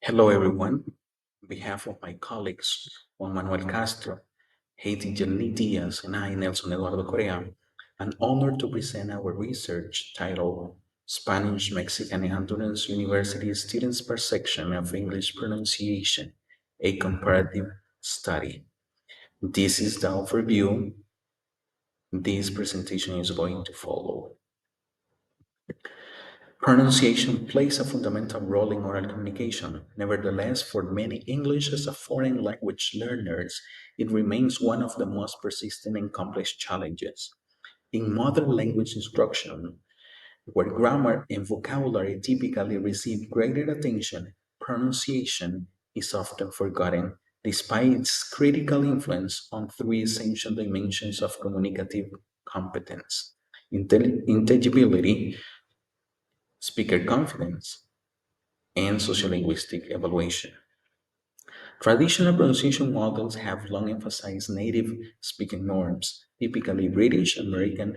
Hello, everyone. On behalf of my colleagues, Juan Manuel Castro, Haiti Jelly Diaz, and I, Nelson Eduardo Correa, I'm honored to present our research titled Spanish, Mexican, and Honduran University Students' Perception of English Pronunciation, a Comparative Study. This is the overview this presentation is going to follow. Pronunciation plays a fundamental role in oral communication. Nevertheless, for many English as a foreign language learners, it remains one of the most persistent and complex challenges. In modern language instruction, where grammar and vocabulary typically receive greater attention, pronunciation is often forgotten, despite its critical influence on three essential dimensions of communicative competence: intelligibility, speaker confidence, and sociolinguistic evaluation. Traditional pronunciation models have long emphasized native speaking norms, typically British, American,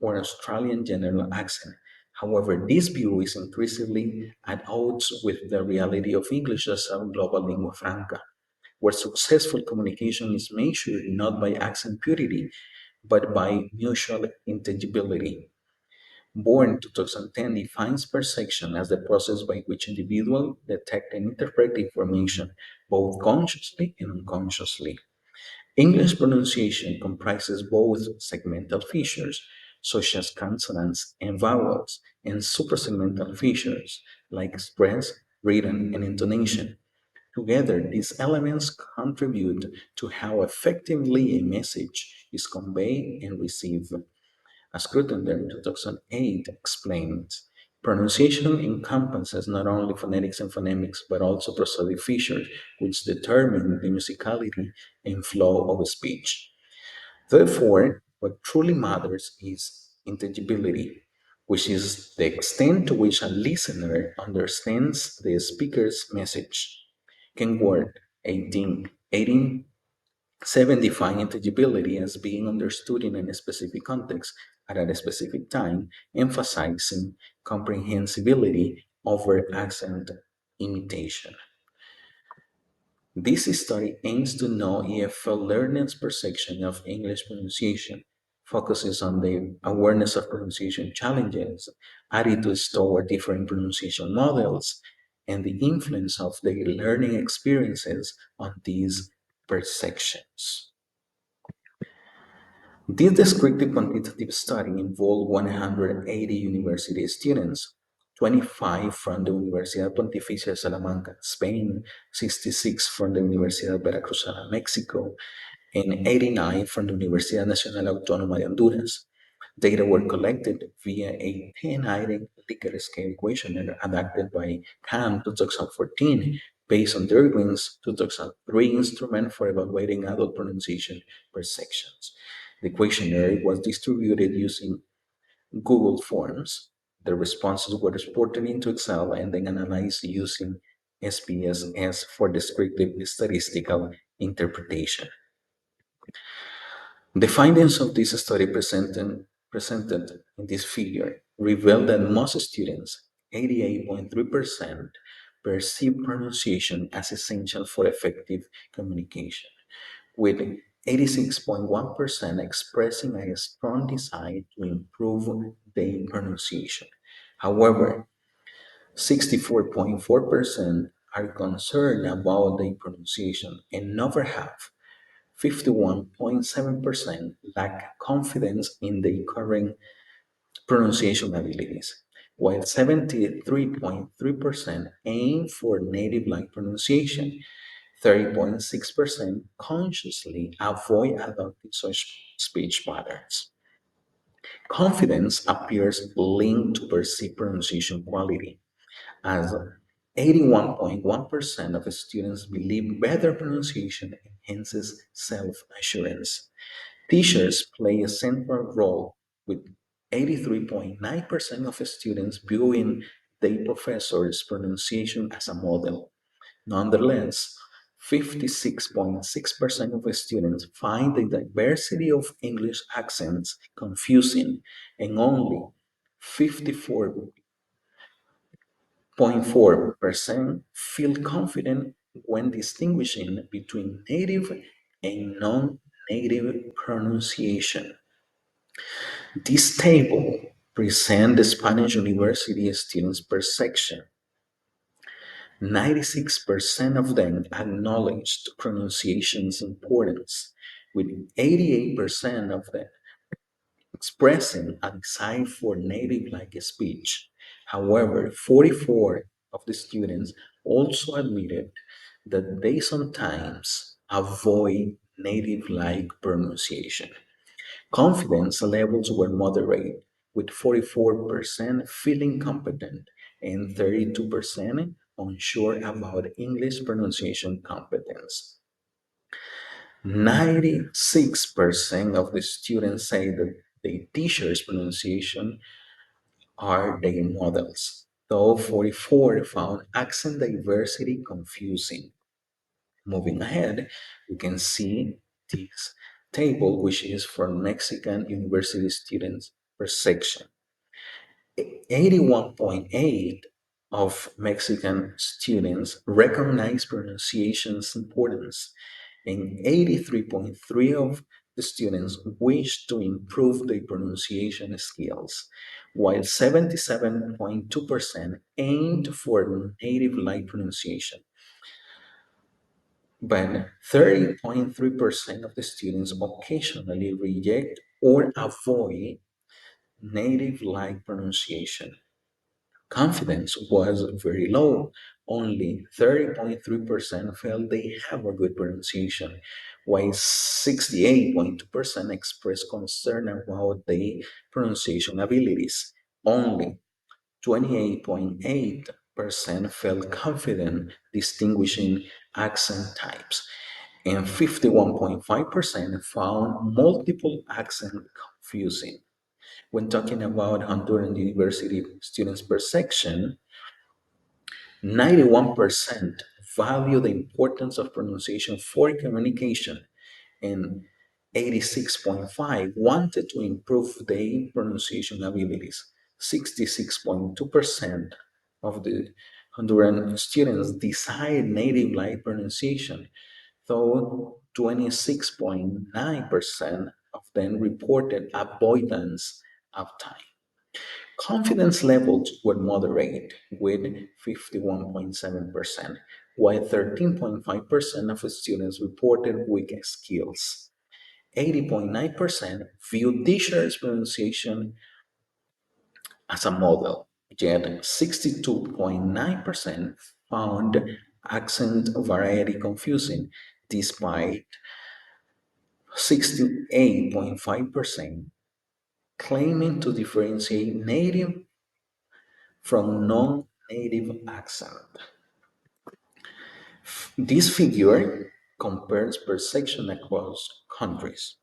or Australian general accent. However, this view is increasingly at odds with the reality of English as a global lingua franca, where successful communication is measured not by accent purity, but by mutual intelligibility. Born 2010 defines perception as the process by which individuals detect and interpret information, both consciously and unconsciously. English pronunciation comprises both segmental features, such as consonants and vowels, and suprasegmental features, like stress, rhythm, and intonation. Together, these elements contribute to how effectively a message is conveyed and received. As Grothendieck 2008 explained, pronunciation encompasses not only phonetics and phonemics, but also prosodic features, which determine the musicality and flow of a speech. Therefore, what truly matters is intelligibility, which is the extent to which a listener understands the speaker's message. Kenward 18 define intelligibility as being understood in a specific context at a specific time, emphasizing comprehensibility over accent imitation. This study aims to know if a learner's perception of English pronunciation focuses on the awareness of pronunciation challenges, attitudes toward different pronunciation models, and the influence of their learning experiences on these perceptions. This descriptive quantitative study involved 180 university students, 25 from the Universidad Pontificia de Salamanca, Spain, 66 from the Universidad Veracruzana, Mexico, and 89 from the Universidad Nacional Autónoma de Honduras. Data were collected via a 10-item Likert scale questionnaire adapted by CAM 2014 based on Derwin's 2003 instrument for evaluating adult pronunciation perceptions. The questionnaire was distributed using Google Forms. The responses were exported into Excel and then analyzed using SPSS for descriptive statistical interpretation. The findings of this study presented in this figure reveal that most students, 88.3%, perceive pronunciation as essential for effective communication, with 86.1% expressing a strong desire to improve their pronunciation. However, 64.4% are concerned about their pronunciation, and over half, 51.7%, lack confidence in their current pronunciation abilities, while 73.3% aim for native like pronunciation. 30.6% consciously avoid adopting such speech patterns. Confidence appears linked to perceived pronunciation quality, as 81.1% of students believe better pronunciation enhances self assurance. Teachers play a central role, with 83.9% of students viewing their professor's pronunciation as a model. Nonetheless, 56.6% of students find the diversity of English accents confusing, and only 54 0.4% feel confident when distinguishing between native and non-native pronunciation. This table presents the Spanish university students per section. 96% of them acknowledged pronunciation's importance, with 88% of them expressing a desire for native-like speech. However, 44 of the students also admitted that they sometimes avoid native-like pronunciation. Confidence levels were moderate, with 44% feeling competent and 32% unsure about English pronunciation competence. 96% of the students say that the teacher's pronunciation are their models, though 44 found accent diversity confusing. Moving ahead, we can see this table, which is for Mexican university students per section. 81.8 of Mexican students recognize pronunciation's importance, and 83.3 of the students wish to improve their pronunciation skills, while 77.2% aimed for native like pronunciation. But 30.3% of the students occasionally reject or avoid native like pronunciation. Confidence was very low. Only 30.3% felt they have a good pronunciation, while 68.2% expressed concern about their pronunciation abilities. Only 28.8% felt confident distinguishing accent types, and 51.5% found multiple accent confusing. When talking about Honduran University students per section, 91% value the importance of pronunciation for communication, and 86.5 wanted to improve their pronunciation abilities. 66.2% of the Honduran students desired native like pronunciation, though 26.9% of them reported avoidance of time. Confidence levels were moderate, with 51.7%, while 13.5% of students reported weak skills. 80.9% viewed teachers' pronunciation as a model, yet 62.9% found accent variety confusing, despite 68.5% claiming to differentiate native from non-native accent. This figure compares perception across countries.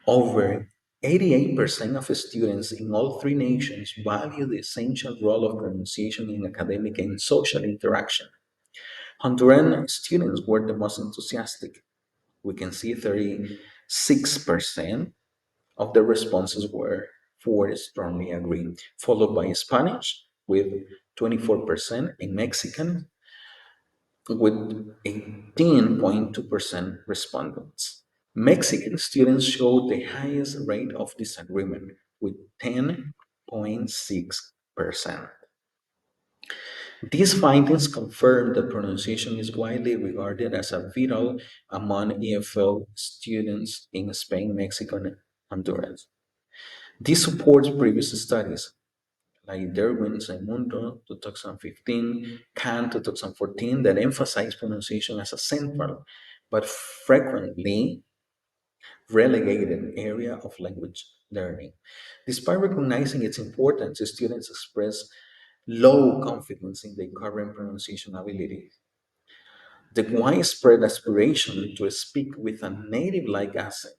Over 88% of students in all three nations value the essential role of pronunciation in academic and social interaction. Honduran students were the most enthusiastic. We can see 36% of the responses were for strongly agree, followed by Spanish with 24% and Mexican with 18.2% respondents. Mexican students showed the highest rate of disagreement with 10.6%. These findings confirm that pronunciation is widely regarded as a vital among EFL students in Spain, Mexico, and Honduras. This supports previous studies like Derwin Saimundo 2015, Khan 2014 that emphasize pronunciation as a central but frequently relegated area of language learning. Despite recognizing its importance, students express low confidence in their current pronunciation ability. The widespread aspiration to speak with a native like accent,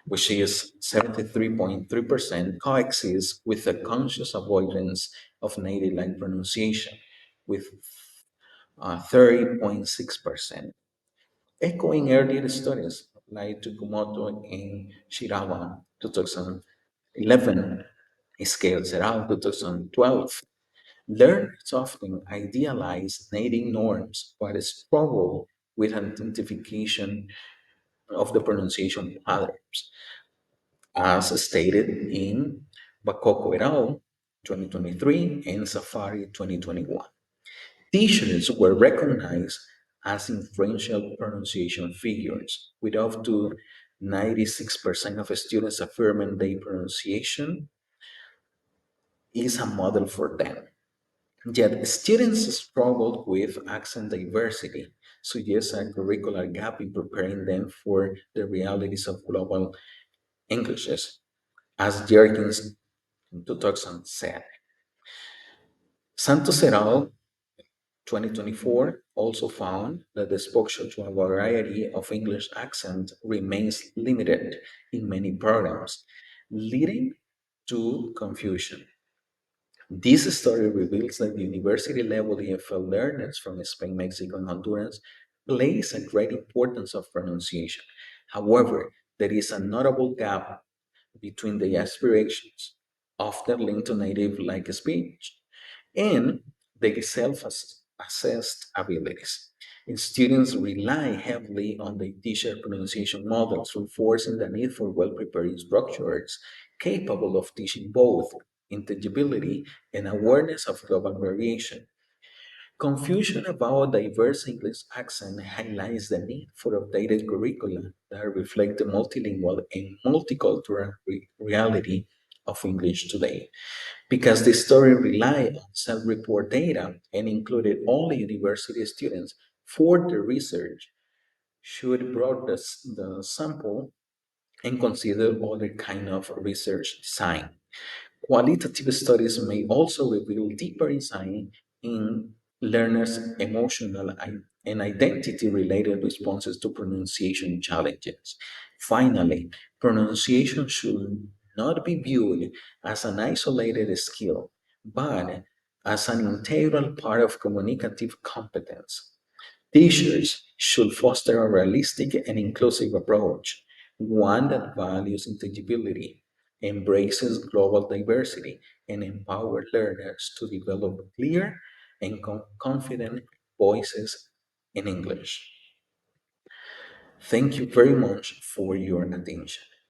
which is 73.3%, coexists with a conscious avoidance of native like pronunciation, with 30.6%. Echoing earlier studies like Tukumoto in Shirawa 2011, Scale Serao 2012, Learners often idealize native norms but struggle with identification of the pronunciation patterns, as stated in Bakoko et al. 2023 and Safari 2021. Teachers were recognized as influential pronunciation figures, with up to 96% of students affirming their pronunciation is a model for them. Yet students struggled with accent diversity, suggests a curricular gap in preparing them for the realities of global Englishes. As Jerkins in 2000 said, Santos et al. 2024 also found that the exposure to a variety of English accent remains limited in many programs, leading to confusion. This story reveals that the university level EFL learners from Spain, Mexico, and Honduras place a great importance of pronunciation. However, there is a notable gap between the aspirations, often linked to native like speech, and their self assessed abilities. And students rely heavily on the teacher pronunciation models, reinforcing the need for well prepared instructors capable of teaching both intelligibility and awareness of global variation. Confusion about diverse English accent highlights the need for updated curricula that reflect the multilingual and multicultural reality of English today. Because the story relied on self-report data and included only university students, for the research should broaden the sample and consider other kind of research design. Qualitative studies may also reveal deeper insight in learners' emotional and identity related responses to pronunciation challenges. Finally, pronunciation should not be viewed as an isolated skill, but as an integral part of communicative competence. Teachers should foster a realistic and inclusive approach, one that values intelligibility, embraces global diversity, and empowers learners to develop clear and confident voices in English. Thank you very much for your attention.